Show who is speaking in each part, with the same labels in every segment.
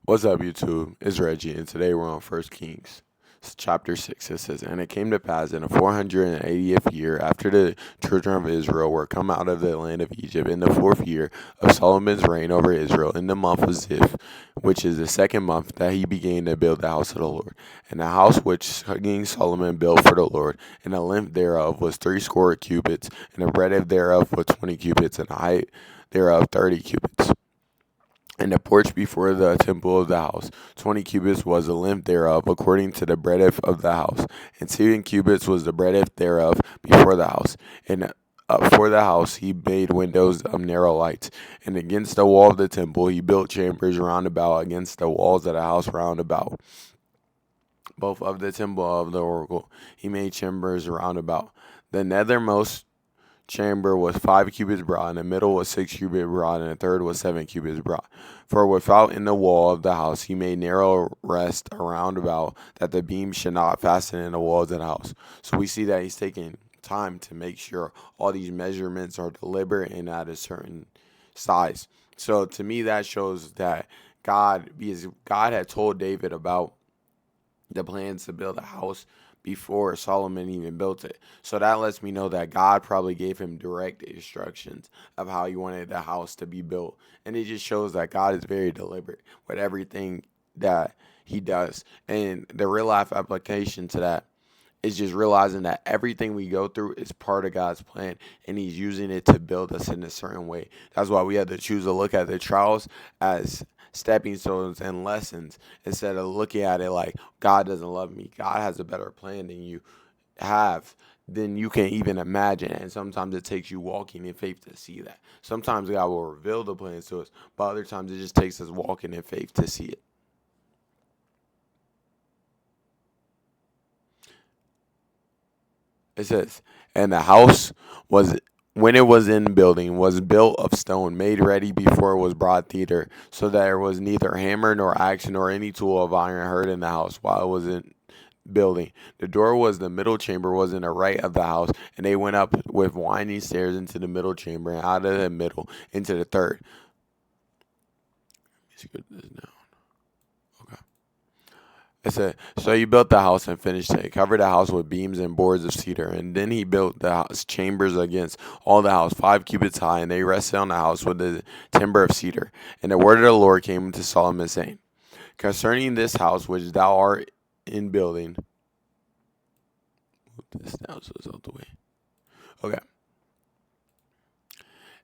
Speaker 1: What's up, YouTube? It's Reggie, and today we're on First Kings, chapter 6. It says, "And it came to pass in the 480th year, after the children of Israel were come out of the land of Egypt, in the 4th year of Solomon's reign over Israel, in the month of Ziph, which is the 2nd month, that he began to build the house of the Lord. And the house which King Solomon built for the Lord, and the length thereof was threescore cubits, and the breadth thereof was 20 cubits, and the height thereof 30 cubits. And the porch before the temple of the house, 20 cubits was the length thereof, according to the breadth of the house. And 7 cubits was the breadth thereof before the house. And for the house he made windows of narrow lights. And against the wall of the temple he built chambers round about against the walls of the house round about. Both of the temple of the oracle he made chambers round about. The nethermost chamber was 5 cubits broad, and the middle was 6 cubits broad, and the third was 7 cubits broad. For without in the wall of the house he made narrow rest around about, that the beams should not fasten in the walls of the house. So we see that he's taking time to make sure all these measurements are deliberate and at a certain size. So to me that shows that because God had told David about the plans to build a house before Solomon even built it. So that lets me know that God probably gave him direct instructions of how he wanted the house to be built. And it just shows that God is very deliberate with everything that he does. And the real life application to that is just realizing that everything we go through is part of God's plan, and he's using it to build us in a certain way. That's why we have to choose to look at the trials as stepping stones and lessons instead of looking at it like God doesn't love me. God has a better plan than you can even imagine. And sometimes it takes you walking in faith to see that. Sometimes God will reveal the plans to us, but other times it just takes us walking in faith to see it. It says, "And the house was, when it was in building, was built of stone, made ready before it was brought thither, so that there was neither hammer nor axe nor any tool of iron heard in the house while it was in building. The door was the middle chamber was in the right of the house, and they went up with winding stairs into the middle chamber, and out of the middle into the third." Let's get this now. Okay. It said, "So he built the house and finished it. He covered the house with beams and boards of cedar. And then he built the house chambers against all the house, 5 cubits high, and they rested on the house with the timber of cedar. And the word of the Lord came to Solomon, saying, Concerning this house which thou art in building," move this down so it's out the way. Okay.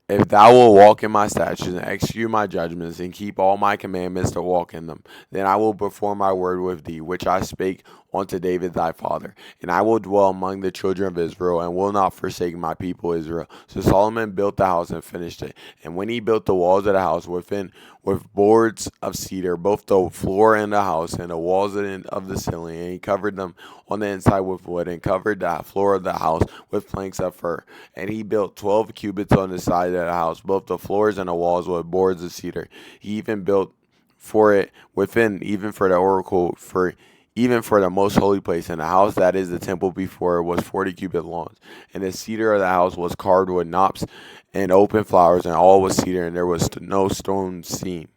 Speaker 1: "If thou wilt walk in my statutes and execute my judgments and keep all my commandments to walk in them, then I will perform my word with thee, which I spake unto David thy father. And I will dwell among the children of Israel, and will not forsake my people Israel." So Solomon built the house and finished it. And when he built the walls of the house within with boards of cedar, both the floor and the house, and the walls of the ceiling, and he covered them on the inside with wood, and covered the floor of the house with planks of fir. And he built 12 cubits on the side of the house, both the floors and the walls with boards of cedar. He even built for it within, even for the oracle, for even for the most holy place. And the house that is the temple before it was 40 cubits long. And the cedar of the house was carved with knops and open flowers, and all was cedar, and there was no stone seam.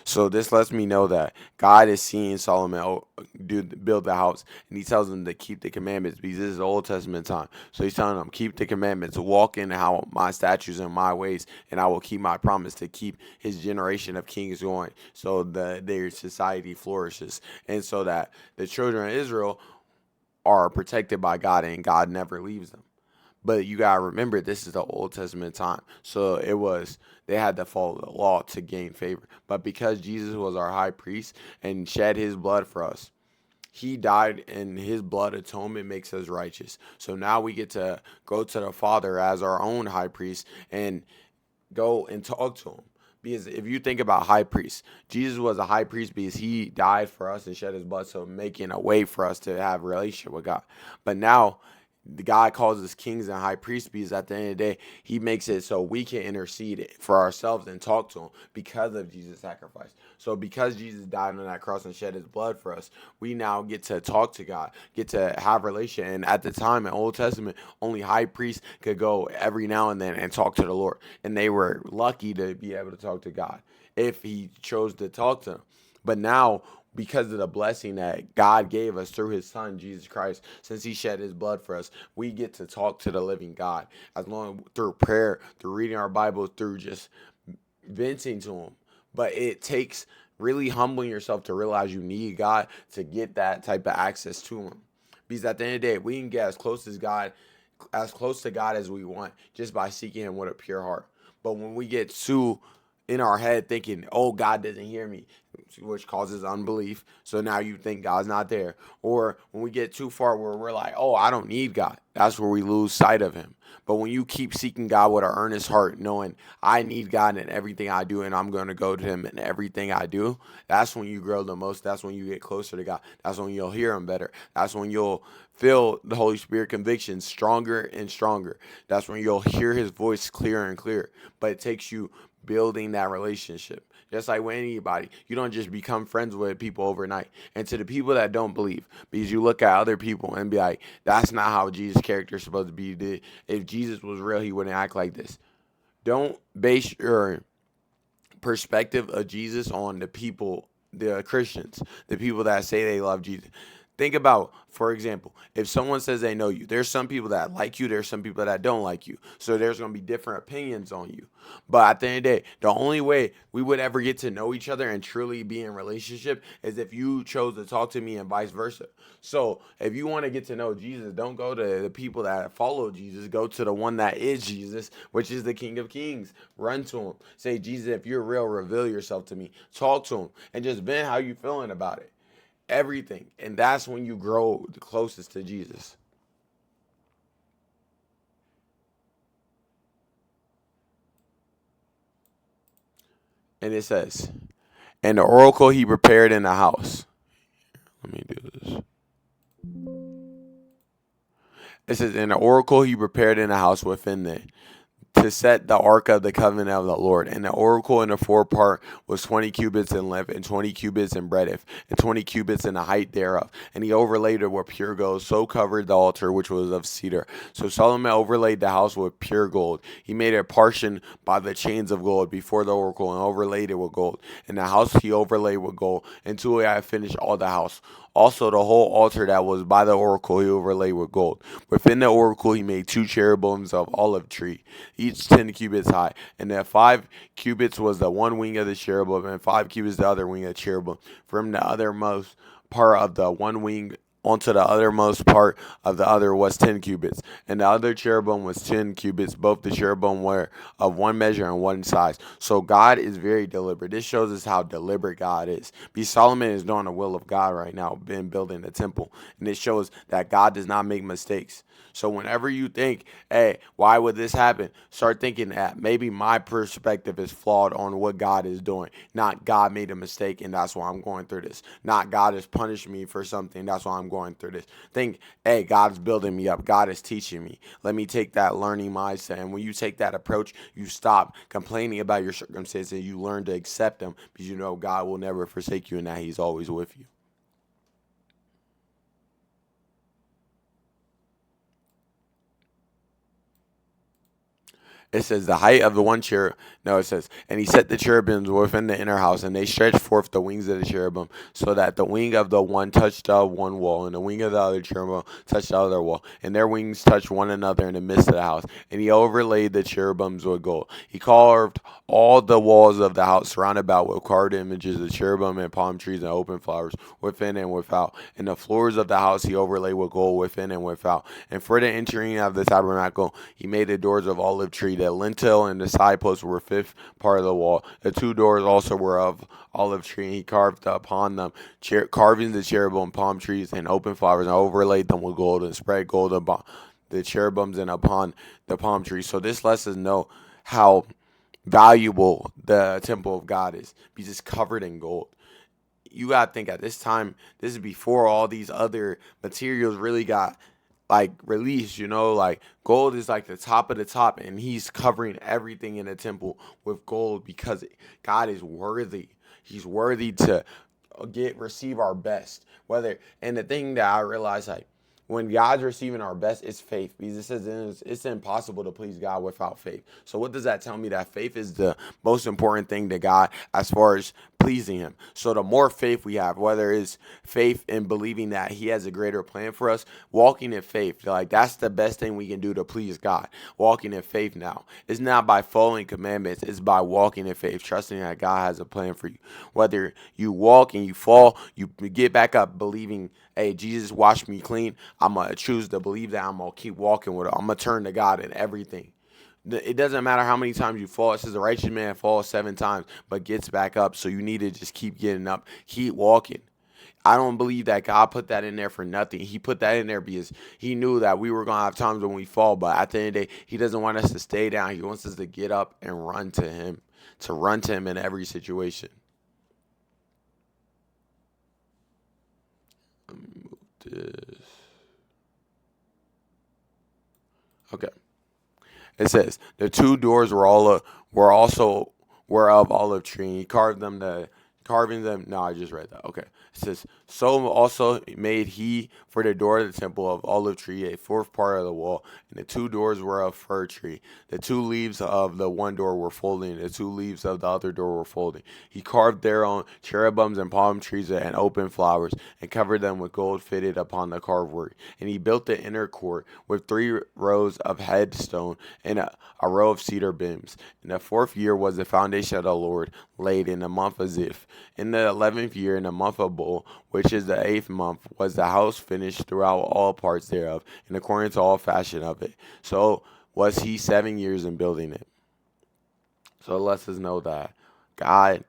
Speaker 1: So this lets me know that God is seeing Solomon build the house, and he tells him to keep the commandments because this is the Old Testament time. So he's telling him, keep the commandments, walk in how my statutes and my ways, and I will keep my promise to keep his generation of kings going, so that their society flourishes, and so that the children of Israel are protected by God, and God never leaves them. But you gotta remember, this is the Old Testament time, so they had to follow the law to gain favor. But because Jesus was our high priest and shed his blood for us, he died, and his blood atonement makes us righteous. So now we get to go to the Father as our own high priest and go and talk to him. Because if you think about high priest, Jesus was a high priest because he died for us and shed his blood, so making a way for us to have a relationship with God. But now the God calls us kings and high priests because at the end of the day, he makes it so we can intercede for ourselves and talk to him because of Jesus' sacrifice. So because Jesus died on that cross and shed his blood for us, we now get to talk to God, get to have relation. And at the time in Old Testament, only high priests could go every now and then and talk to the Lord. And they were lucky to be able to talk to God if he chose to talk to them. But now, because of the blessing that God gave us through his son, Jesus Christ, since he shed his blood for us, we get to talk to the living God as long through prayer, through reading our Bible, through just venting to him. But it takes really humbling yourself to realize you need God to get that type of access to him. Because at the end of the day, we can get as close to God as we want just by seeking him with a pure heart. But when we get too in our head thinking, oh, God doesn't hear me, which causes unbelief. So now you think God's not there. Or when we get too far where we're like, oh, I don't need God, that's where we lose sight of him. But when you keep seeking God with an earnest heart, knowing I need God in everything I do and I'm going to go to him in everything I do, that's when you grow the most. That's when you get closer to God. That's when you'll hear him better. That's when you'll feel the Holy Spirit conviction stronger and stronger. That's when you'll hear his voice clearer and clearer. But it takes you building that relationship. Just like with anybody, you don't just become friends with people overnight. And to the people that don't believe, because you look at other people and be like, that's not how Jesus' character is supposed to be. If Jesus was real, he wouldn't act like this. Don't base your perspective of Jesus on the people, the Christians, the people that say they love Jesus. Think about, for example, if someone says they know you, there's some people that like you, there's some people that don't like you. So there's going to be different opinions on you. But at the end of the day, the only way we would ever get to know each other and truly be in relationship is if you chose to talk to me and vice versa. So if you want to get to know Jesus, don't go to the people that follow Jesus. Go to the one that is Jesus, which is the King of Kings. Run to him. Say, Jesus, if you're real, reveal yourself to me. Talk to him and just vent how you feeling about it. Everything. And that's when you grow the closest to Jesus. And it says, and the oracle he prepared in the house. Let me do this. It says, and the oracle he prepared in the house within it, to set the ark of the covenant of the Lord. And the oracle in the forepart was 20 cubits in length, and 20 cubits in breadth, and 20 cubits in the height thereof. And he overlaid it with pure gold, so covered the altar which was of cedar. So Solomon overlaid the house with pure gold. He made it partition by the chains of gold before the oracle, and overlaid it with gold. And the house he overlaid with gold, until he had finished all the house. Also, the whole altar that was by the oracle he overlaid with gold. Within the oracle he made 2 cherubims of olive tree, each 10 cubits high. And the 5 cubits was the one wing of the cherubim, and 5 cubits the other wing of the cherubim. From the othermost part of the one wing onto the othermost part of the other was 10 cubits. And the other cherubim was 10 cubits. Both the cherubim were of one measure and one size. So God is very deliberate. This shows us how deliberate God is. Because Solomon is doing the will of God right now, been building the temple. And it shows that God does not make mistakes. So whenever you think, hey, why would this happen? Start thinking that maybe my perspective is flawed on what God is doing. Not God made a mistake and that's why I'm going through this. Not God has punished me for something. That's why I'm going through this. Think, hey, God's building me up. God is teaching me. Let me take that learning mindset. And when you take that approach, you stop complaining about your circumstances and you learn to accept them because you know God will never forsake you and that he's always with you. It says the height of the one cherub. No, it says, and he set the cherubims within the inner house, and they stretched forth the wings of the cherubim, so that the wing of the one touched the one wall, and the wing of the other cherubim touched the other wall, and their wings touched one another in the midst of the house. And he overlaid the cherubims with gold. He carved all the walls of the house round about with carved images of cherubim and palm trees and open flowers within and without. And the floors of the house he overlaid with gold within and without. And for the entering of the tabernacle, he made the doors of olive tree. The lintel and the side posts were fifth part of the wall. The 2 doors also were of olive tree, and he carved upon them carvings of cherubim, palm trees, and open flowers, and overlaid them with gold, and spread gold upon the cherubims and upon the palm trees. So this lets us know how valuable the temple of God is, because it's covered in gold. You gotta think at this time, this is before all these other materials really got like released, like gold is like the top of the top, and he's covering everything in the temple with gold because God is worthy. He's worthy to receive our best. And the thing that I realize, like, When God's receiving our best, it's faith. Because it says it's impossible to please God without faith. So what does that tell me? That faith is the most important thing to God as far as pleasing him. So the more faith we have, whether it's faith in believing that he has a greater plan for us, walking in faith, like that's the best thing we can do to please God. Walking in faith now. It's not by following commandments, it's by walking in faith, trusting that God has a plan for you. Whether you walk and you fall, you get back up believing, hey, Jesus washed me clean. I'm going to choose to believe that. I'm going to keep walking with it. I'm going to turn to God in everything. It doesn't matter how many times you fall. It says the righteous man falls 7 times but gets back up. So you need to just keep getting up, keep walking. I don't believe that God put that in there for nothing. He put that in there because he knew that we were going to have times when we fall. But at the end of the day, he doesn't want us to stay down. He wants us to get up and run to him in every situation. Let me move this. Okay. It says the 2 doors were of olive tree. And he carving them. No, I just read that. Okay. It says, so also made he for the door of the temple of olive tree a 4th part of the wall, and the 2 doors were of fir tree. The 2 leaves of the one door were folding, and the 2 leaves of the other door were folding. He carved thereon cherubims and palm trees and open flowers, and covered them with gold fitted upon the carved work. And he built the inner court with 3 rows of headstone and a row of cedar beams. In the 4th year was the foundation of the Lord laid in the month of Ziph. In the 11th year, in the month of Bul, which is the 8th month, was the house finished throughout all parts thereof, and according to all fashion of it. So was he 7 years in building it. So it lets us know that God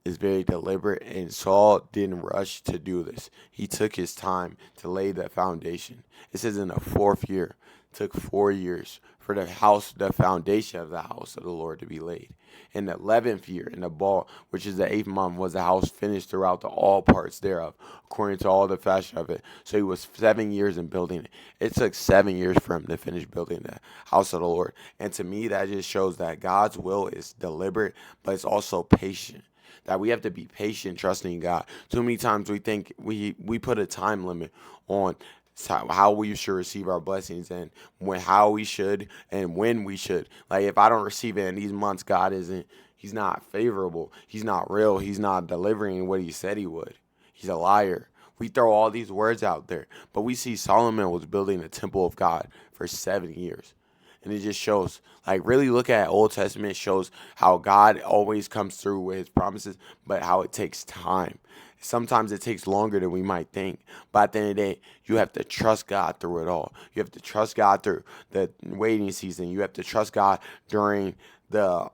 Speaker 1: is very deliberate, and Saul didn't rush to do this. He took his time to lay the foundation. It says in the 4th year, it took 4 years for the foundation of the house of the Lord to be laid. In the 11th year, in the Bul, which is the 8th month, was the house finished throughout all parts thereof, according to all the fashion of it. So he was 7 years in building it. It took 7 years for him to finish building the house of the Lord. And to me, that just shows that God's will is deliberate, but it's also patient. That we have to be patient, trusting God. Too many times we think we put a time limit on how we should receive our blessings, and how we should and when we should. Like if I don't receive it in these months, he's not favorable. He's not real. He's not delivering what he said he would. He's a liar. We throw all these words out there, but we see Solomon was building the temple of God for 7 years. And it just shows, like, really look at Old Testament. It shows how God always comes through with his promises, but how it takes time. Sometimes it takes longer than we might think. But at the end of the day, you have to trust God through it all. You have to trust God through the waiting season. You have to trust God during the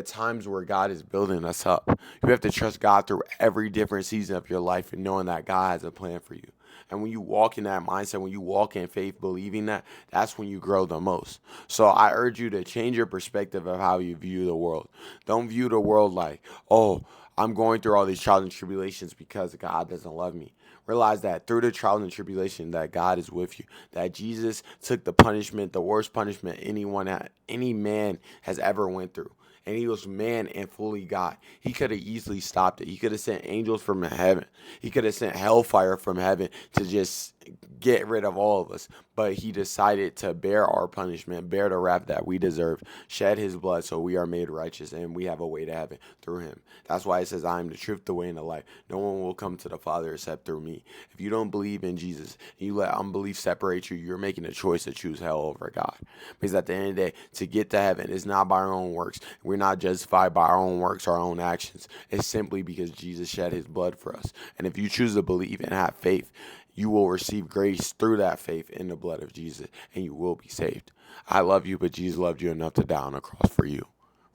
Speaker 1: times where God is building us up. You have to trust God through every different season of your life, and knowing that God has a plan for you. And when you walk in that mindset, when you walk in faith, believing that, that's when you grow the most. So I urge you to change your perspective of how you view the world. Don't view the world like, oh, I'm going through all these trials and tribulations because God doesn't love me. Realize that through the trials and tribulation that God is with you. That Jesus took the punishment, the worst punishment any man has ever went through. And he was man and fully God. He could have easily stopped it. He could have sent angels from heaven. He could have sent hellfire from heaven to just get rid of all of us. But he decided to bear our punishment, bear the wrath that we deserve, shed his blood so we are made righteous and we have a way to heaven through him. That's why it says, I am the truth, the way, and the life. No one will come to the Father except through me. If you don't believe in Jesus, and you let unbelief separate you, you're making a choice to choose hell over God. Because at the end of the day, to get to heaven is not by our own works. We're not justified by our own works, our own actions. It's simply because Jesus shed his blood for us. And if you choose to believe and have faith, you will receive grace through that faith in the blood of Jesus, and you will be saved. I love you, but Jesus loved you enough to die on the cross for you.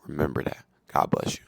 Speaker 1: Remember that. God bless you.